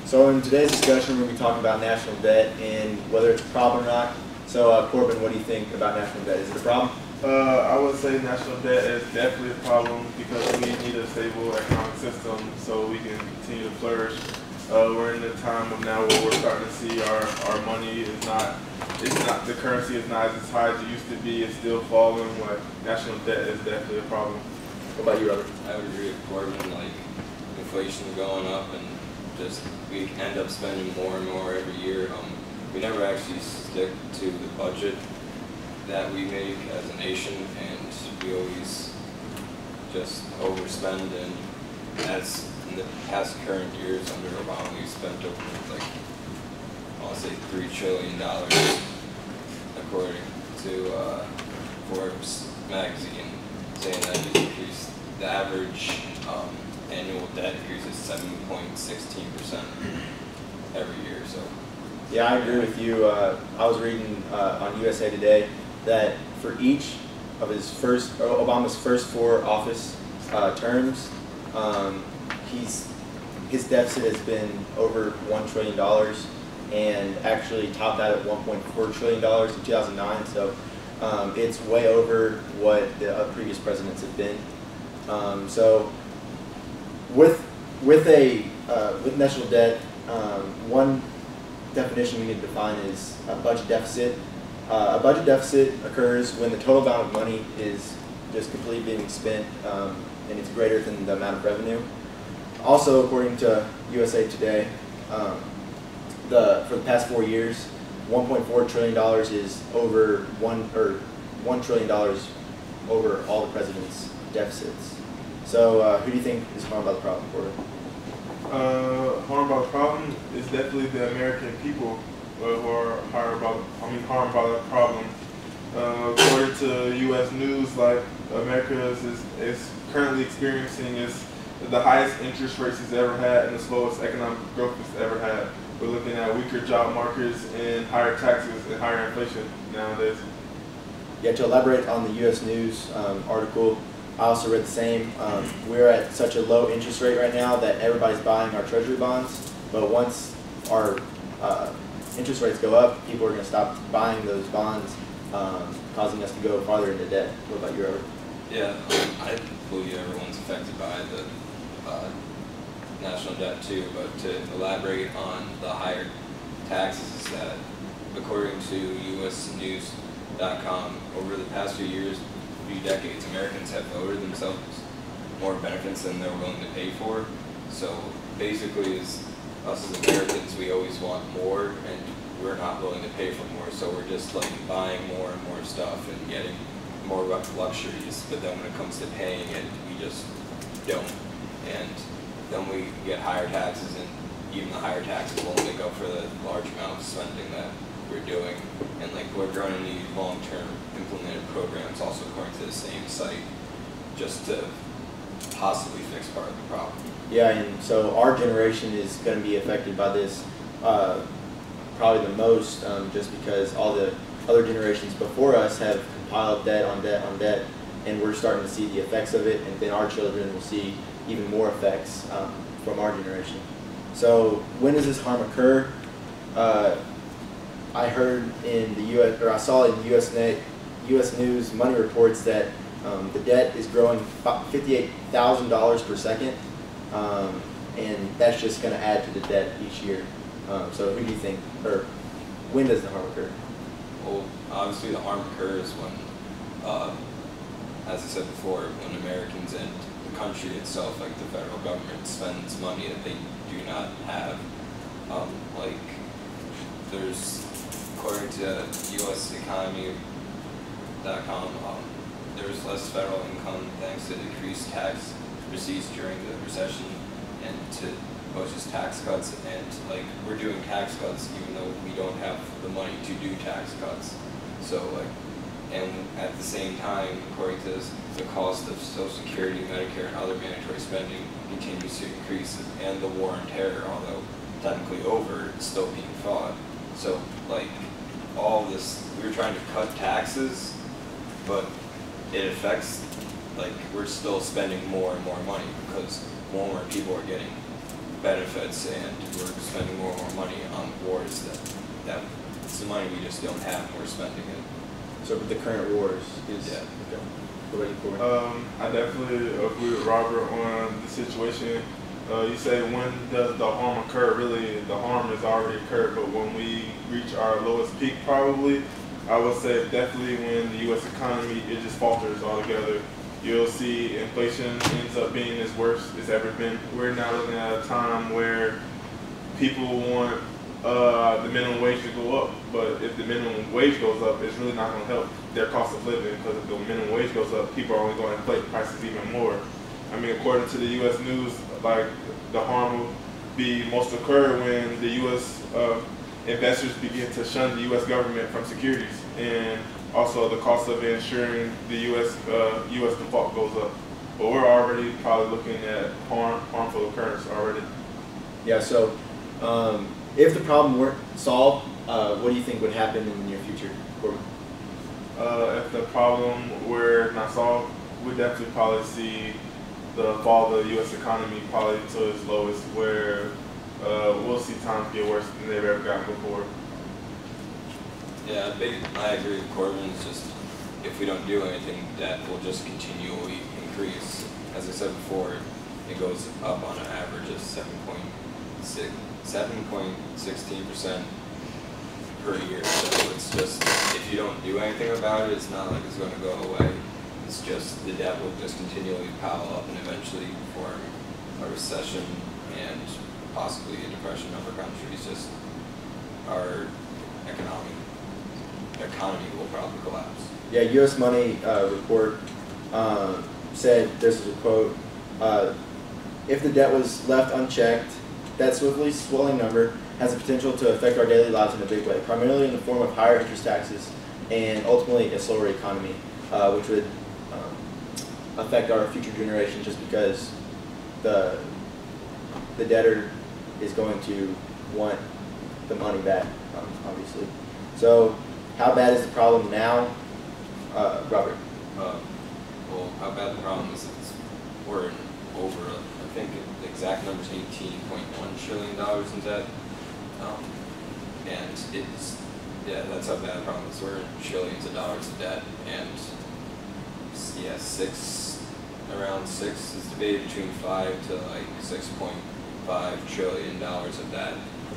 So in today's discussion, we're going to be talking about national debt and whether it's a problem or not. So Corbin, what do you think about national debt? Is it a problem? I would say national debt is definitely a problem because we need a stable economic system so we can continue to flourish. We're in a time of now where we're starting to see our money is not, the currency is not as high as it used to be. It's still falling. But national debt is definitely a problem. What about you, Robert? I would agree with Corbin. Like, inflation going up and just we end up spending more and more every year. We never actually stick to the budget that we make as a nation, and we always just overspend. And as in the past current years under Obama, we've spent over like I want to say $3 trillion, according to Forbes magazine, saying that it's increased. The average annual debt increases 7.16% every year. So. Yeah, I agree with you. I was reading on USA Today that for each of Obama's first 4 office terms, his deficit has been over $1 trillion and actually topped out at $1.4 trillion in 2009. So it's way over what the previous presidents have been. So with national debt, one definition we need to define is a budget deficit. A budget deficit occurs when the total amount of money is just completely being spent and it's greater than the amount of revenue. Also, according to USA Today, for the past 4 years, $1.4 trillion is over $1 trillion over all the president's deficits. So, who do you think is harmed by the problem, Corbin? Harmed by the problem is definitely the American people who are harmed by the problem. According to U.S. News, like America is currently experiencing the highest interest rates it's ever had and the slowest economic growth it's ever had. We're looking at weaker job markets and higher taxes and higher inflation nowadays. Yeah, to elaborate on the U.S. News article, I also read the same. We're at such a low interest rate right now that everybody's buying our treasury bonds, but once our interest rates go up, people are going to stop buying those bonds, causing us to go farther into debt. What about you, Robert? Yeah, I believe everyone's affected by the national debt too, but to elaborate on the higher taxes is that according to usnews.com, over the past few decades, Americans have voted themselves more benefits than they're willing to pay for. So basically, as us as Americans, we always want more, and we're not willing to pay for more. So we're just like buying more and more stuff and getting more luxuries. But then when it comes to paying it, we just don't. And then we get higher taxes, and even the higher taxes won't make up for the large amount of spending that we're doing. And like we're going to need long-term implemented programs also according to the same site just to possibly fix part of the problem. Yeah, and so our generation is going to be affected by this probably the most, just because all the other generations before us have compiled debt on debt on debt, and we're starting to see the effects of it, and then our children will see even more effects from our generation. So when does this harm occur? I heard in the U.S., or I saw in U.S. News Money reports that the debt is growing $58,000 per second, and that's just going to add to the debt each year. So who do you think, or when does the harm occur? Well, obviously the harm occurs when, as I said before, when Americans and the country itself, like the federal government, spends money that they do not have. Like there's, according to useconomy.com, there's less federal income thanks to decreased tax receipts during the recession and to just tax cuts. And like we're doing tax cuts even though we don't have the money to do tax cuts. So like, and at the same time, according to this, the cost of Social Security, Medicare, and other mandatory spending continues to increase, and the war on terror, although technically over, is still being fought. So like all this, we're trying to cut taxes, but it affects, like we're still spending more and more money because more and more people are getting benefits, and we're spending more and more money on wars that it's the money we just don't have, and we're spending it. So with the current wars is Yeah. okay. What about you, Corbin? I definitely agree with Robert on the situation. You say when does the harm occur? Really, the harm has already occurred, but when we reach our lowest peak, probably, I would say definitely when the U.S. economy, it just falters altogether. You'll see inflation ends up being as worst it's ever been. We're now looking at a time where people want the minimum wage to go up, but if the minimum wage goes up, it's really not going to help their cost of living, because if the minimum wage goes up, people are only going to inflate prices even more. I mean, according to the U.S. News, like, the harm will be most occur when the U.S. Investors begin to shun the U.S. government from securities, and also the cost of insuring the U.S. default goes up. But we're already probably looking at harmful occurrence already. Yeah. So, if the problem weren't solved, what do you think would happen in the near future, Corbin? If the problem were not solved, we'd definitely probably see the fall of the U.S. economy probably to its lowest, where we'll see times get worse than they've ever gotten before. Yeah, I agree with Corbin. It's just, if we don't do anything, debt will just continually increase. As I said before, it goes up on an average of 7.16% per year. So it's just, if you don't do anything about it, it's not like it's going to go away. It's just the debt will just continually pile up and eventually form a recession and possibly a depression of our countries. Just our economy will probably collapse. Yeah, U.S. Money report said, this is a quote, if the debt was left unchecked, that swiftly swelling number has the potential to affect our daily lives in a big way, primarily in the form of higher interest taxes and ultimately a slower economy, which would affect our future generations, just because the debtor is going to want the money back, obviously. So, how bad is the problem now, Robert? Well, how bad the problem is, we're over, I think the exact number is $18.1 trillion in debt. And it's, yeah, that's how bad the problem is. We're in trillions of dollars of debt, and yeah, around six is debated between 5 to like $6.5 trillion of that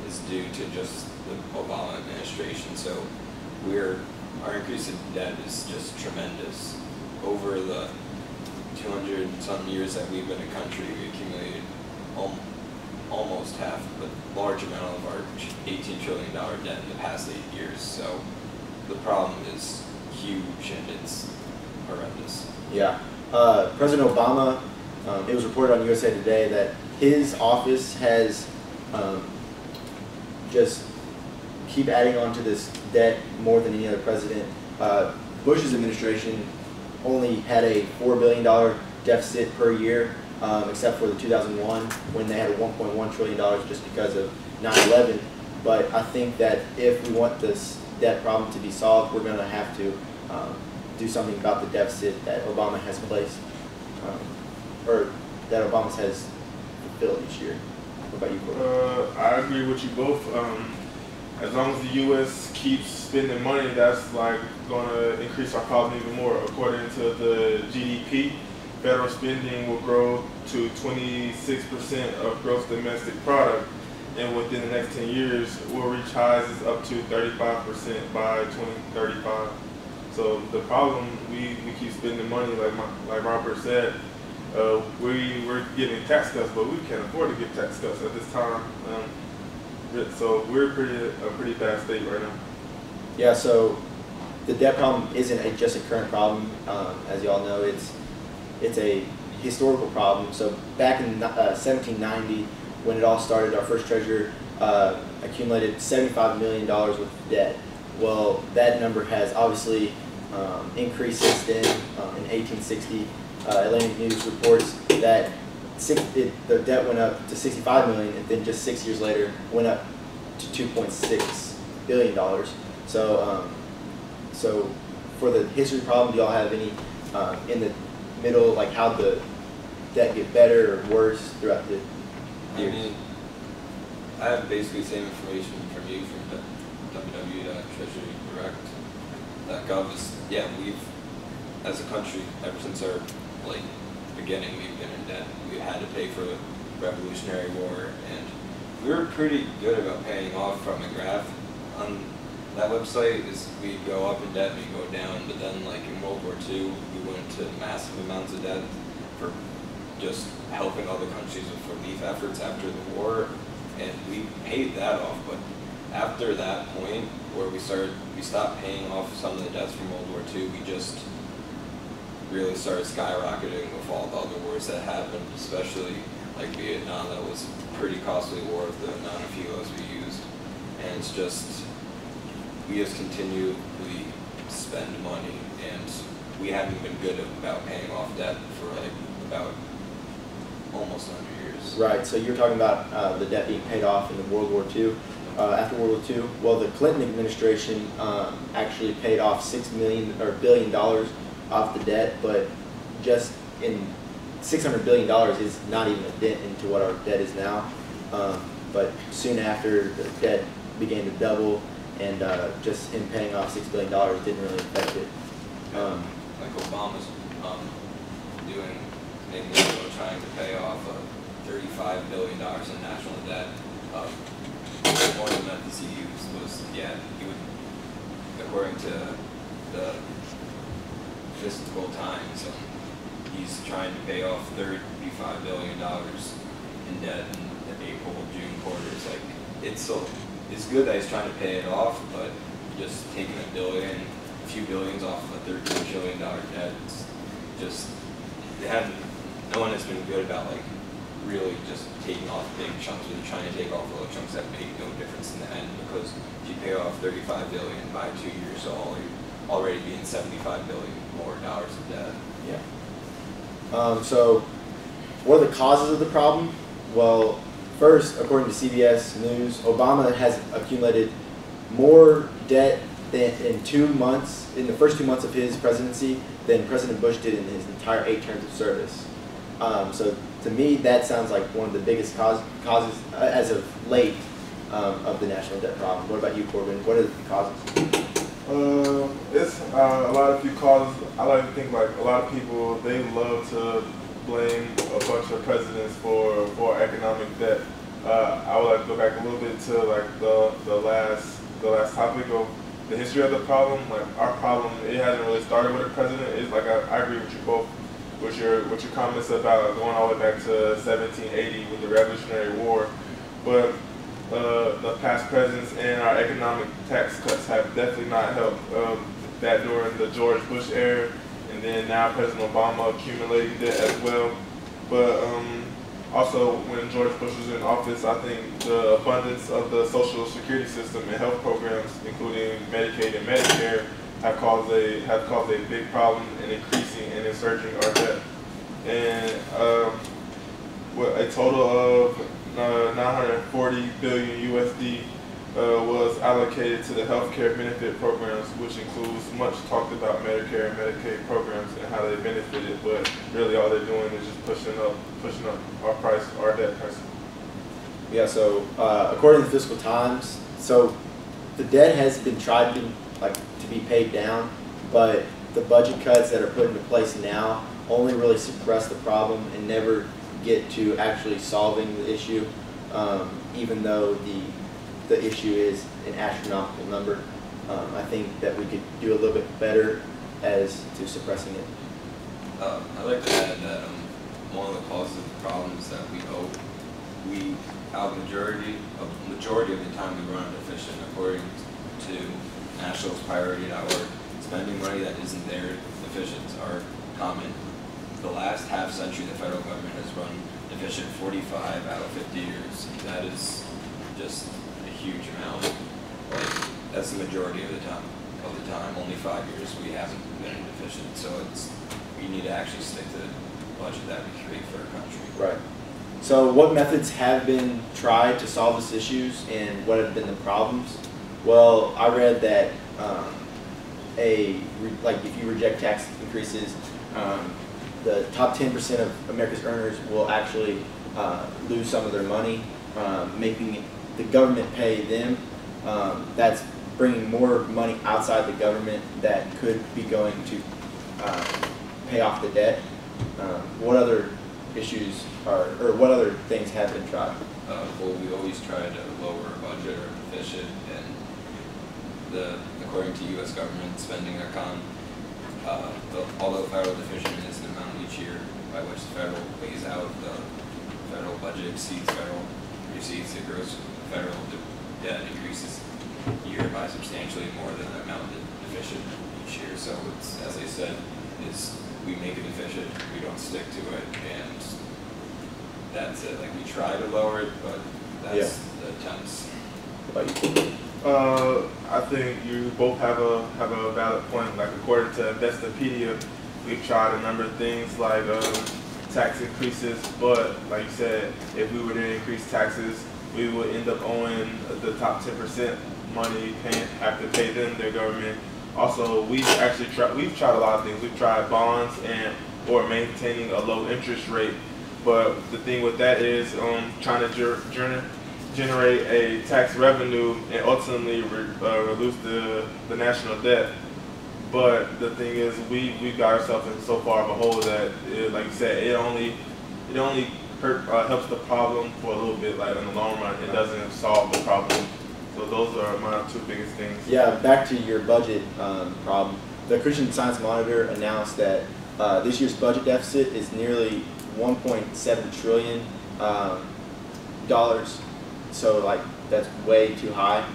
is due to just the Obama administration. So our increase in debt is just tremendous. Over the 200-some years that we've been a country, we accumulated almost half, but large amount of our $18 trillion debt in the past 8 years. So the problem is huge and it's horrendous. Yeah. President Obama, it was reported on USA Today that his office has just keep adding on to this debt more than any other president. Bush's administration only had a $4 billion deficit per year, except for the 2001 when they had a $1.1 trillion just because of 9/11. But I think that if we want this debt problem to be solved, we're going to have to do something about the deficit that Obama has placed, or that Obama has fulfilled each year. What about you, Corbin? I agree with you both. As long as the U.S. keeps spending money, that's like going to increase our problem even more. According to the GDP, federal spending will grow to 26% of gross domestic product, and within the next 10 years, we'll reach highs up to 35% by 2035. So the problem, we keep spending money, like Robert said. We're getting tax cuts, but we can't afford to get tax cuts at this time. So we're a pretty bad state right now. Yeah, so the debt problem isn't just a current problem. As you all know, it's a historical problem. So back in 1790, when it all started, our first treasurer accumulated $75 million worth of debt. Well, that number has obviously increased since then. In 1860, Atlantic News reports that the debt went up to $65 million, and then just 6 years later went up to $2.6 billion. So, so for the history problem, do y'all have any in the middle, like how the debt get better or worse throughout the years? I mean, I have basically the same information from you from www.treasurydirect.gov. Yeah, we've, as a country, ever since our like beginning, we've been in debt. We had to pay for the Revolutionary War, and we were pretty good about paying off. From a graph on that website is we go up in debt, we go down, but then like in World War II, we went into massive amounts of debt for just helping other countries with relief efforts after the war, and we paid that off. But after that point where we stopped paying off some of the debts from World War II, we just really started skyrocketing with all the other wars that happened, especially like Vietnam. That was a pretty costly war with the amount of fuels we used, and it's just, we just continually spend money, and we haven't been good about paying off debt for like about almost 100 years. Right, so you're talking about the debt being paid off in the World War II. After World War II, well, the Clinton administration actually paid off $6 billion off the debt, but just in $600 billion is not even a dent into what our debt is now. But soon after, the debt began to double, and just in paying off $6 billion didn't really affect it. Like Obama's making trying to pay off $35 billion in national debt. One of the methods he used was, he would, according to the Fiscal Times, he's trying to pay off $35 billion in debt in the April-June quarters. Like, it's good that he's trying to pay it off, but just taking a few billions off of a $13 trillion debt, it's just, no one has been good about like really just taking off big chunks, or trying to take off little chunks that make no difference in the end, because if you pay off $35 billion by 2 years, so already being $75 billion more dollars of debt. Yeah. So what are the causes of the problem? Well, first, according to CBS News, Obama has accumulated more debt than in the first 2 months of his presidency than President Bush did in his entire 8 terms of service. So to me, that sounds like one of the biggest causes as of late of the national debt problem. What about you, Corbin? What are the causes? It's a lot of few causes. I like to think like a lot of people, they love to blame a bunch of presidents for economic debt. I would like to go back a little bit to like the last topic of the history of the problem. Like our problem, it hasn't really started with a president. It's like I agree with you both with your comments about going all the way back to 1780 with the Revolutionary War, but the past presidents and our economic tax cuts have definitely not helped. That during the George Bush era, and then now President Obama accumulating debt as well. But also when George Bush was in office, I think the abundance of the Social Security system and health programs, including Medicaid and Medicare, have caused a big problem in increasing and insurging our debt. And a total of 940 billion USD was allocated to the healthcare benefit programs, which includes much talked about Medicare and Medicaid programs and how they benefited, but really all they're doing is just pushing up our debt price. Yeah, so according to the Fiscal Times, so the debt has been tried to be paid down, but the budget cuts that are put into place now only really suppress the problem and never get to actually solving the issue, even though the issue is an astronomical number. I think that we could do a little bit better as to suppressing it. I'd like to add that one of the causes of the problem is that majority of the time we run deficient. According to nationalspriority.org, spending money that isn't there deficient are common. The last half century, the federal government has run deficient 45 out of 50 years. That is just a huge amount. Like, that's the majority of the time. Only 5 years we haven't been in deficient. So we need to actually stick to the budget that we create for our country. Right. So what methods have been tried to solve these issues, and what have been the problems? Well, I read that if you reject tax increases, the top 10% of America's earners will actually lose some of their money, making the government pay them, that's bringing more money outside the government that could be going to pay off the debt. What other issues or what other things have been tried? Well, we always try to lower our budget or deficit, and according to U.S. government spending account, although federal deficit is an amount each year by which the federal pays out, the federal budget exceeds federal receipts. The gross federal debt increases year by substantially more than the amount of deficit each year. So it's, as I said, is we make a deficit, we don't stick to it, and that's it. Like, we try to lower it, but that's the attempts. What about you? I think you both have a valid point. Like, according to Investopedia, we've tried a number of things like tax increases, but like you said, if we were to increase taxes, we would end up owing the top 10% money, have to pay them their government. Also, we've tried a lot of things. We've tried bonds or maintaining a low interest rate. But the thing with that is trying to generate a tax revenue and ultimately reduce the national debt. But the thing is, we got ourselves in so far of a hole that, like you said, it only helps the problem for a little bit. Like, in the long run, it doesn't solve the problem. So those are my two biggest things. Yeah, back to your budget problem. The Christian Science Monitor announced that this year's budget deficit is nearly $1.7 trillion dollars. So, like, that's way too high.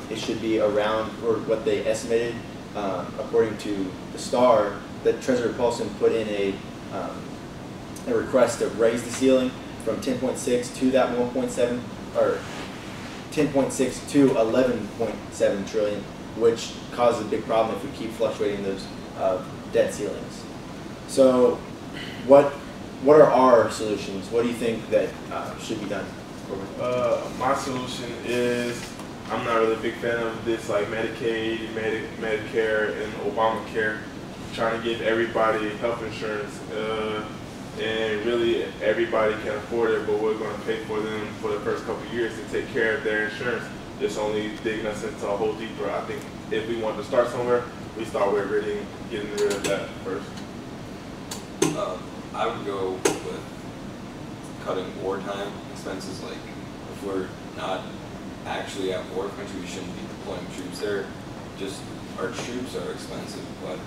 It should be around, or what they estimated, according to the Star, that Treasurer Paulson put in a request to raise the ceiling from 10.6 to that 1.7, or 10.6 to 11.7 trillion, which causes a big problem if we keep fluctuating those debt ceilings. So, what are our solutions? What do you think that should be done? My solution is, I'm not really a big fan of this, like Medicaid, Medicare, and Obamacare, trying to give everybody health insurance, and really everybody can afford it, but we're going to pay for them for the first couple of years to take care of their insurance. It's only digging us into a hole deeper. I think if we want to start somewhere, we start with really getting rid of that first. I would go with cutting wartime expenses. Like, if we're not actually at war country, we shouldn't be deploying troops there. Just, our troops are expensive, but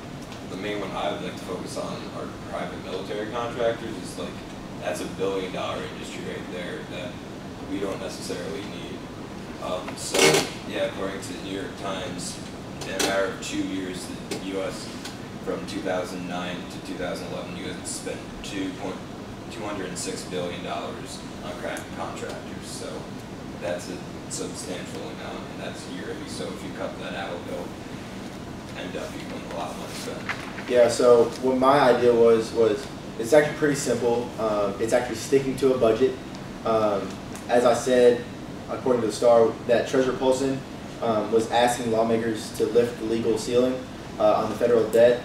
the main one I would like to focus on are private military contractors. It's like, that's $1 billion industry right there that we don't necessarily need. So, yeah, according to the New York Times, in a matter of 2 years, the U.S. from 2009 to 2011, U.S. spent $206 billion on contractors. So that's a substantial amount, and that's yearly. So if you cut that out, they'll end up becoming a lot more expensive. Yeah, so what my idea was it's actually pretty simple. It's actually sticking to a budget. As I said, according to the Star, that Treasurer Paulson was asking lawmakers to lift the legal ceiling on the federal debt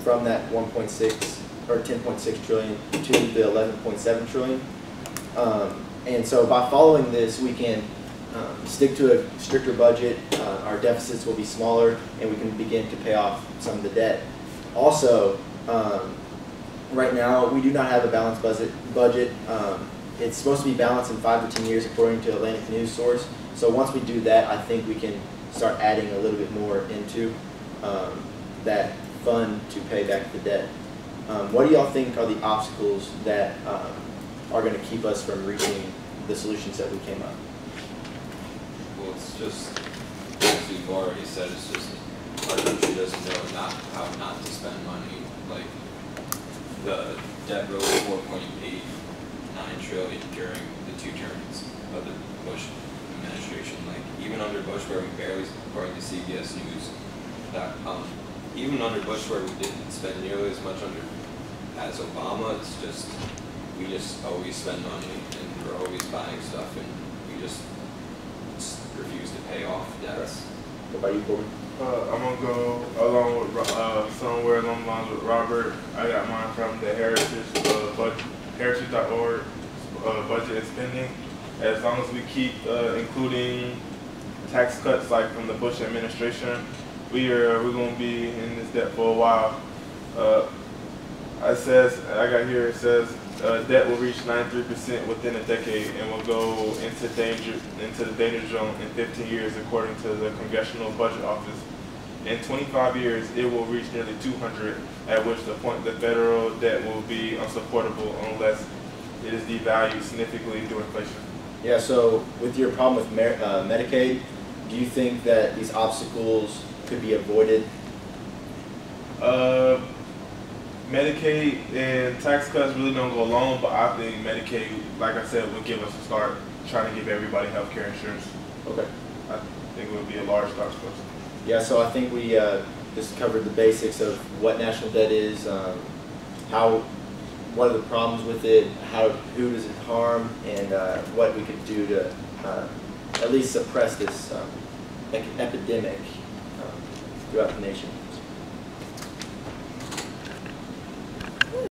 from that 1.6 or 10.6 trillion to the 11.7 trillion. And so by following this, we can stick to a stricter budget. Our deficits will be smaller, and we can begin to pay off some of the debt. Also, right now we do not have a balanced budget. It's supposed to be balanced in 5 to 10 years, according to Atlantic News Source. So once we do that, I think we can start adding a little bit more into that fund to pay back the debt. What do y'all think are the obstacles that are going to keep us from reaching the solutions that we came up? Well, it's just, as we've already said, it's just our country doesn't know how not to spend money. Like, the debt rose 4.89 trillion during the 2 terms of the Bush administration. Like, even under Bush, where we barely, according to CBS News, even under Bush, where we didn't spend nearly as much as Obama, it's just, we just always spend money, and we're always buying stuff, and we just refuse to pay off debts. What about you, Corbin? I'm going to go along with somewhere along the lines with Robert. I got mine from the Heritage, heritage.org budget and spending. As long as we keep including tax cuts like from the Bush administration, we're going to be in this debt for a while. It says it says debt will reach 93% within a decade and will go into the danger zone in 15 years, according to the Congressional Budget Office. In 25 years, it will reach nearly 200, at which the point the federal debt will be unsupportable unless it is devalued significantly through inflation. Yeah, so with your problem with Medicaid, do you think that these obstacles could be avoided? Medicaid and tax cuts really don't go along, but I think Medicaid, like I said, would give us a start trying to give everybody health care insurance. Okay. I think it would be a large start for us. Yeah, so I think we just covered the basics of what national debt is, what are the problems with it, who does it harm, and what we could do to at least suppress this epidemic throughout the nation.